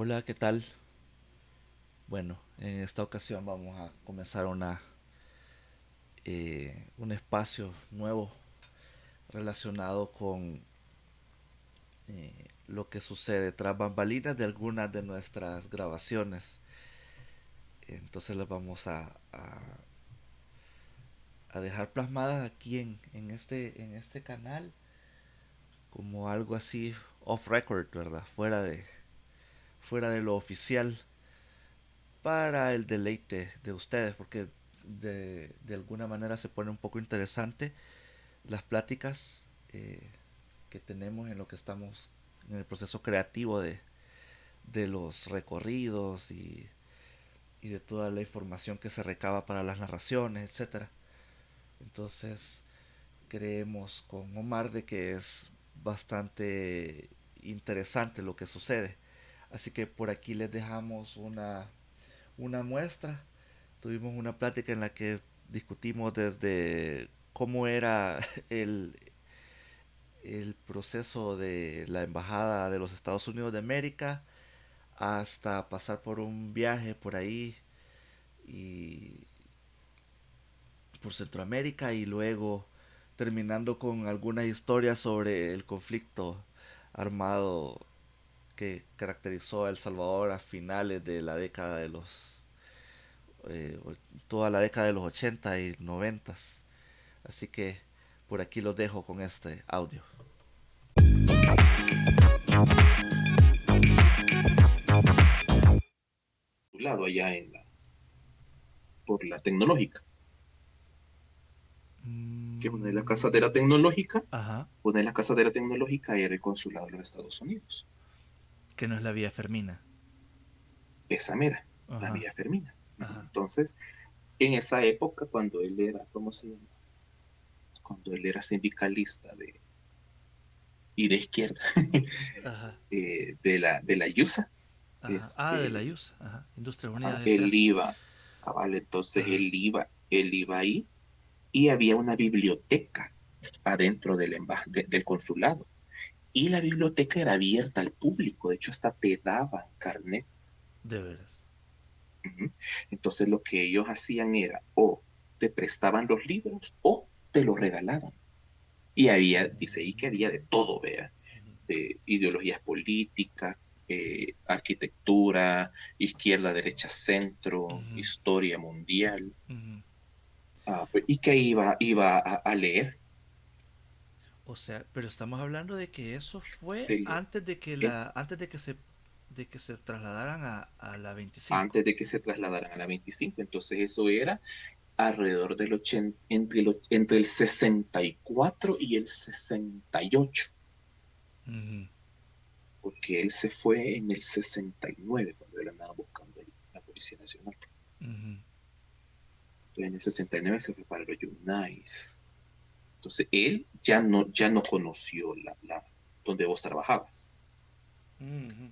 Hola, ¿qué tal? Bueno, en esta ocasión vamos a comenzar un espacio nuevo relacionado con lo que sucede tras bambalinas de algunas de nuestras grabaciones. Entonces las vamos a dejar plasmadas aquí en este canal como algo así off record, ¿verdad? Fuera de lo oficial para el deleite de ustedes, porque de alguna manera se pone un poco interesante las pláticas que tenemos en lo que estamos en el proceso creativo de los recorridos y de toda la información que se recaba para las narraciones, etcétera. Entonces creemos con Omar de que es bastante interesante lo que sucede. Así que por aquí les dejamos una muestra. Tuvimos una plática en la que discutimos desde cómo era el proceso de la Embajada de los Estados Unidos de América hasta pasar por un viaje por ahí y por Centroamérica y luego terminando con algunas historias sobre el conflicto armado que caracterizó a El Salvador a finales de la década de los eh, toda la década de los 80 y 90. Así que por aquí los dejo con este audio. Su lado allá por la tecnológica, que una de las casas de la tecnológica, Ajá, una de las casas de la tecnológica era el consulado de los Estados Unidos. que no es la vía Fermina. Esa mera, la Ajá, Villa Fermina. ajá, Entonces, en esa época, cuando él era, ¿cómo se llama? Cuando él era sindicalista y de izquierda, ajá, de la USA, ajá. Ah, de la este, IUS, ajá. Industrias Unidas él S.A. iba, entonces Ajá. él iba ahí y había una biblioteca adentro del consulado. Y la biblioteca era abierta al público, de hecho hasta te daban carnet. De veras. Ujú. Entonces lo que ellos hacían era o te prestaban los libros o te los regalaban. Y había, dice ahí que había de todo, vea, de ideologías políticas, arquitectura, izquierda, derecha, centro, Ujú, historia mundial. ujú. Pues, y que iba a leer, O sea, pero estamos hablando de que eso fue de leer. antes de que ¿Eh? de que se trasladaran a la 25. Antes de que se trasladaran a la 25. Entonces eso era alrededor del 80, entre el 64 y el 68, Ujú, porque él se fue en el 69 cuando él andaba buscando ahí la Policía Nacional. ujú. Entonces en el 69 se fue para los Yunais. Entonces él ya no conoció donde vos trabajabas, Ujú.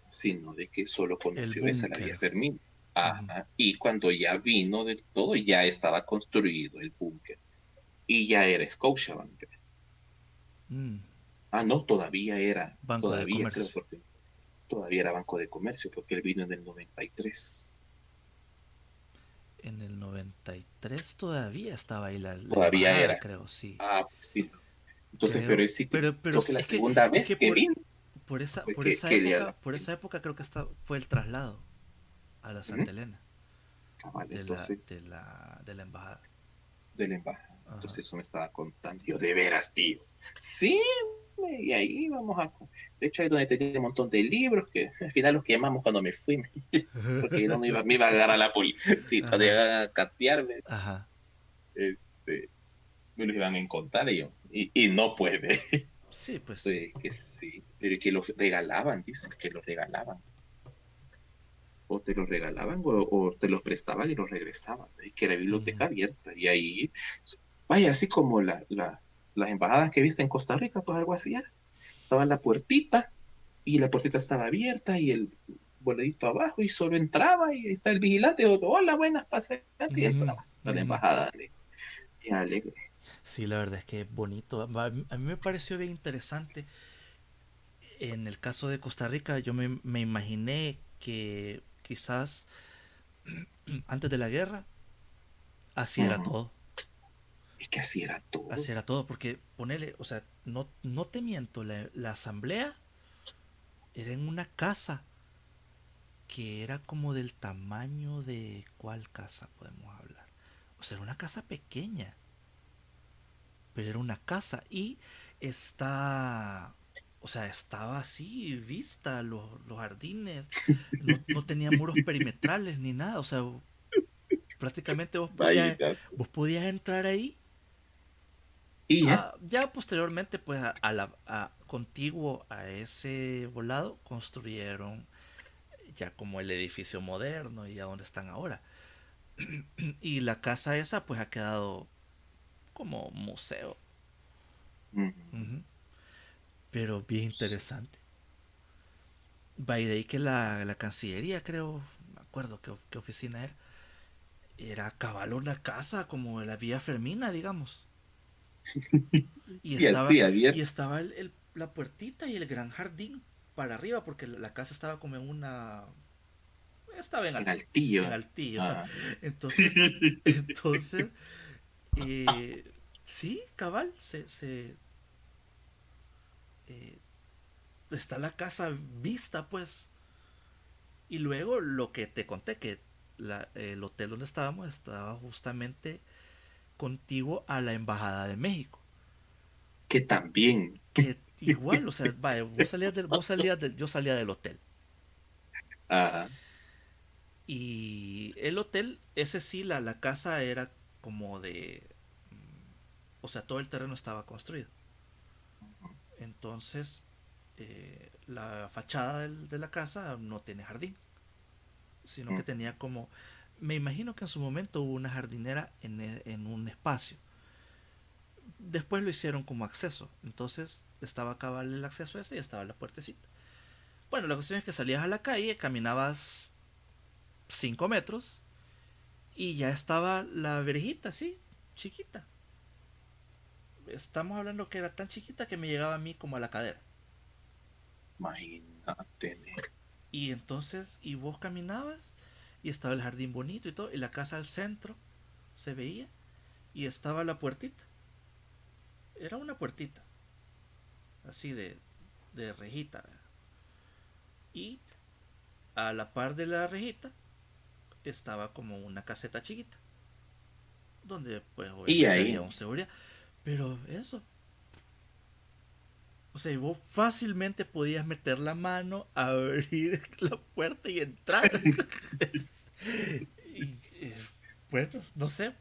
sino de que solo El conoció esa, la Vía búnker. Fermín. Ujú. Ajá. Y cuando ya vino del todo, ya estaba construido el búnker y ya era Scotiabank. Mm. No, Banco de todavía creo, Comercio. porque todavía era Banco de Comercio, porque él vino en el 93. En el 93 todavía estaba ahí la Todavía embajada, era. creo, sí. Pues sí. Entonces, pero Creo, él sí, pero creo que la es que segunda es vez que que vino fue por esa época creo que fue el traslado a la Ujú. Santa Elena Entonces, de la embajada. de la embajada. Ajá. Entonces, eso me estaba contando. Yo, de veras, tío. Sí, y ahí vamos a. De hecho, ahí donde tenía un montón de libros que al final los quemamos cuando me fui, porque yo no me iba a agarrar a la policía, cuando Ajá. iban a catearme, Ajá. este, me los iban a encontrar y no puede. Sí, pues sí. Que sí, pero que los regalaban, dicen que los regalaban. O te los regalaban o te los prestaban y los regresaban. Y que era Ujú, biblioteca abierta. Y ahí, vaya, así como las embajadas que viste en Costa Rica, pues algo así era. Estaba en la puertita y la puertita estaba abierta y el boledito abajo y solo entraba y ahí está el vigilante. Hola, buenas, pase. Y ujú, entraba a la ujú. embajada. Y alegre. Sí, la verdad es que es bonito. A mí me pareció bien interesante. En el caso de Costa Rica, yo me imaginé que quizás antes de la guerra, así era Ujú. todo. Es que así era todo. Así era todo, porque ponele, o sea, no te miento, la asamblea era en una casa que era como del tamaño de cuál casa podemos hablar. O sea, era una casa pequeña, pero era una casa y está, o sea, estaba así, vista, los jardines, no tenía muros perimetrales ni nada, o sea, prácticamente Imagínate. vos podías entrar ahí. Y ya, Ya posteriormente, pues contiguo a ese volado, construyeron ya como el edificio moderno y a donde están ahora. Y la casa esa, pues ha quedado como museo. ujú, Ujú. Pero bien interesante. Va y de ahí que la Cancillería, creo, me acuerdo qué oficina era cabal una casa como la Vía Fermina, digamos. Y y así y abierto. estaba la puertita y el gran jardín para arriba, porque la casa estaba como en una... Estaba Era el en tío. altillo. Ah. Entonces, entonces, eh, sí, cabal, eh, está la casa vista, pues. Y luego lo que te conté, que el hotel donde estábamos estaba justamente contiguo a la Embajada de México. Que también. Que igual, o sea, vaya, yo salía del hotel. Ajá. Y el hotel, ese sí, la casa era como de... O sea, todo el terreno estaba construido. Entonces, la fachada de la casa no tiene jardín, sino que Ujú. tenía como... Me imagino que en su momento hubo una jardinera en un espacio. Después lo hicieron como acceso. Entonces estaba cabal el acceso ese y estaba la puertecita. Bueno, la cuestión es que salías a la calle, caminabas 5 metros y ya estaba la verjita, así, chiquita. Estamos hablando que era tan chiquita que me llegaba a mí como a la cadera. Imagínate. Y entonces, y vos caminabas y estaba el jardín bonito y todo, y la casa al centro se veía y estaba la puertita. Era una puertita, así de rejita. ¿Verdad? Y a la par de la rejita estaba como una caseta chiquita, donde pues Y obviamente había un ahí. seguridad. Pero eso, o sea, vos fácilmente podías meter la mano, abrir la puerta y entrar. Y, bueno, no sé,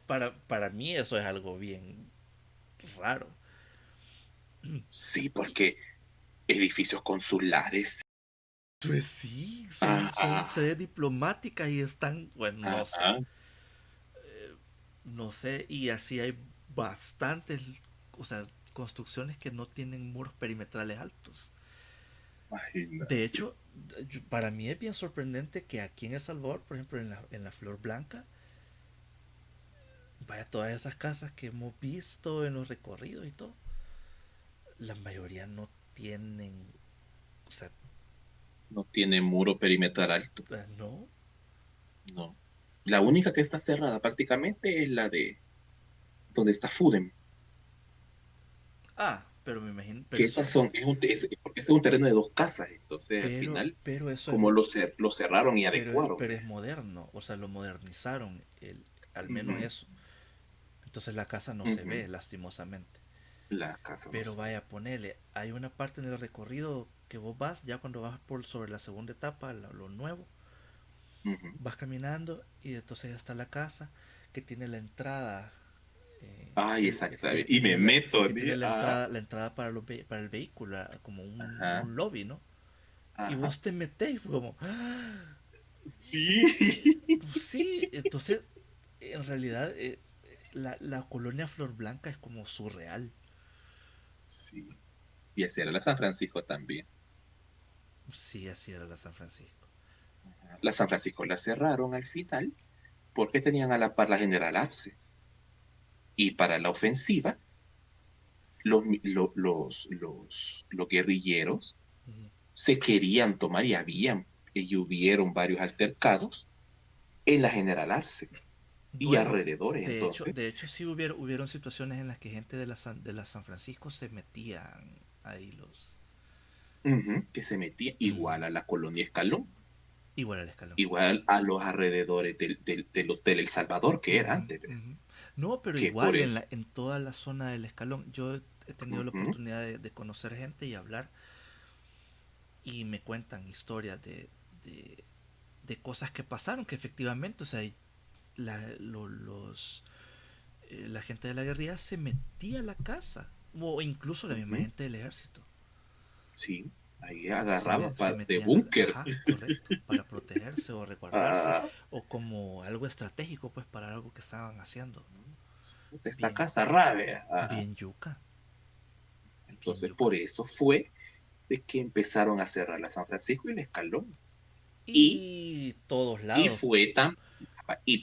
para mí eso es algo bien raro. Sí, porque edificios consulares. Pues sí, son Ajá. sedes diplomáticas y están, bueno, no sé, Ajá. no sé, y así hay bastantes, o sea, construcciones que no tienen muros perimetrales altos. De Imagínate. hecho, para mí es bien sorprendente que aquí en El Salvador, por ejemplo, en la Flor Blanca, vaya todas esas casas que hemos visto en los recorridos y todo, la mayoría no tienen, o sea, No tiene muro perimetral alto. no. No. La única que está cerrada prácticamente es la de donde está Fudem. Pero me imagino, Que esas son, porque ese es un terreno de dos casas. Entonces, al final, pero eso es, como lo cerraron y adecuaron, pero es ¿ve? moderno, o sea, lo modernizaron, al menos Ujú, eso. Entonces la casa no se ujú. ve, lastimosamente. La casa no Pero se ve. vaya, ponele, hay una parte en el recorrido que vos vas, ya cuando vas por sobre la segunda etapa, lo nuevo, Ujú. vas caminando y entonces ya está la casa que tiene la entrada, Ay, exactamente. Y me que meto, tiene ¿sí? Ah, la entrada para, para el vehículo, como ajá, un lobby, ¿no? Y ajá. vos te metés y fue como, ¡ah! Sí. Pues sí, entonces, en realidad, la colonia Flor Blanca es como surreal. Sí. Y esa era la San Francisco también. Sí, así era la San Francisco. La San Francisco la cerraron al final porque tenían a la par la General Arce. Y para la ofensiva, los guerrilleros Ujú. se querían tomar y hubieron varios altercados en la General Arce y Bueno, alrededores de entonces, hecho sí hubieron situaciones en las que gente de la San Francisco se metían ahí los... que se metía Ujú. igual a la colonia Escalón, Igual al escalón. igual a los alrededores del Hotel El Salvador que era Ujú, antes, ¿ve? ujú. No, pero Que por igual eso. en toda la zona del escalón. Yo he tenido la Ujú, oportunidad de conocer gente y hablar y me cuentan historias de, de cosas que pasaron, que efectivamente, o sea, la gente de la guerrilla se metía a la casa, o incluso la misma ujú, gente del ejército. sí, ahí agarraba Se de metían búnker. ajá, correcto, para protegerse o resguardarse, Ah, o como algo estratégico, pues para algo que estaban haciendo. esta Bien, casa rabia. Ajá. bien yuca, bien Entonces, yuca. por eso fue de que empezaron a cerrar la San Francisco y el Escalón. Y, Y todos y lados. fue tan,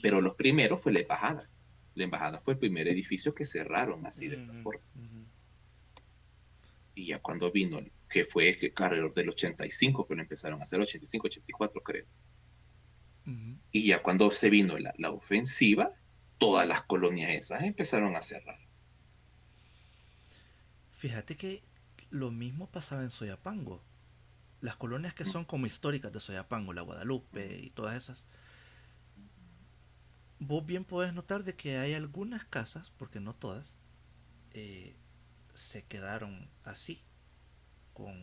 pero los primeros fue la embajada. La embajada fue el primer edificio que cerraron así de esta Ujú, forma. ujú, Y ya cuando vino, que fue que alrededor del 85, que lo empezaron a hacer, 85, 84 creo. ujú. Y ya cuando se vino la ofensiva, todas las colonias esas empezaron a cerrar. Fíjate que lo mismo pasaba en Soyapango. Las colonias que son como históricas de Soyapango, la Guadalupe y todas esas, vos bien podés notar de que hay algunas casas, porque no todas, eh, se quedaron así, con,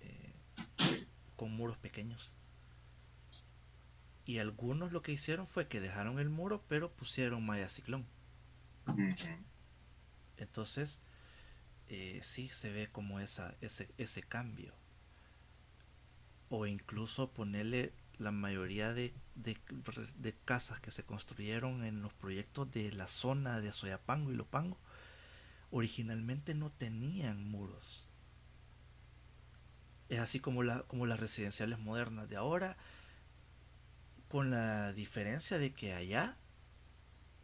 eh, con muros pequeños. Y algunos lo que hicieron fue que dejaron el muro, pero pusieron malla ciclón. Ujú. Entonces, sí se ve como ese cambio. O incluso ponerle la mayoría de casas que se construyeron en los proyectos de la zona de Soyapango y Lopango, originalmente no tenían muros. Es así como las residenciales modernas de ahora, con la diferencia de que allá,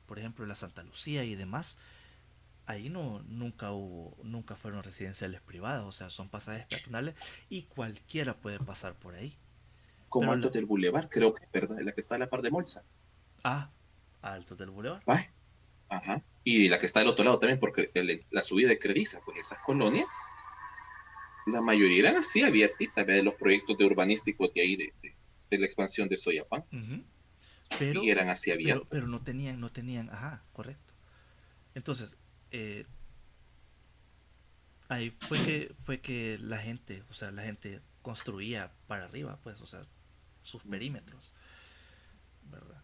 por ejemplo, la Santa Lucía y demás, ahí nunca fueron residenciales privadas, o sea, son pasajes peatonales y cualquiera puede pasar por ahí. Como Pero Altos del Boulevard, creo que es verdad, la que está a la par de Molsa. ah, Altos del Boulevard. ¿Va? Ajá. Y la que está del otro lado también, porque la subida de Crediza, pues esas colonias, la mayoría eran así abiertitas, de los proyectos de urbanísticos de ahí, de la expansión de Soyapan, Ujú. y pero eran así abiertos. pero no tenían, ajá, correcto. Entonces, eh, ahí fue que la gente construía para arriba, pues, o sea, sus Ujú. perímetros, ¿verdad?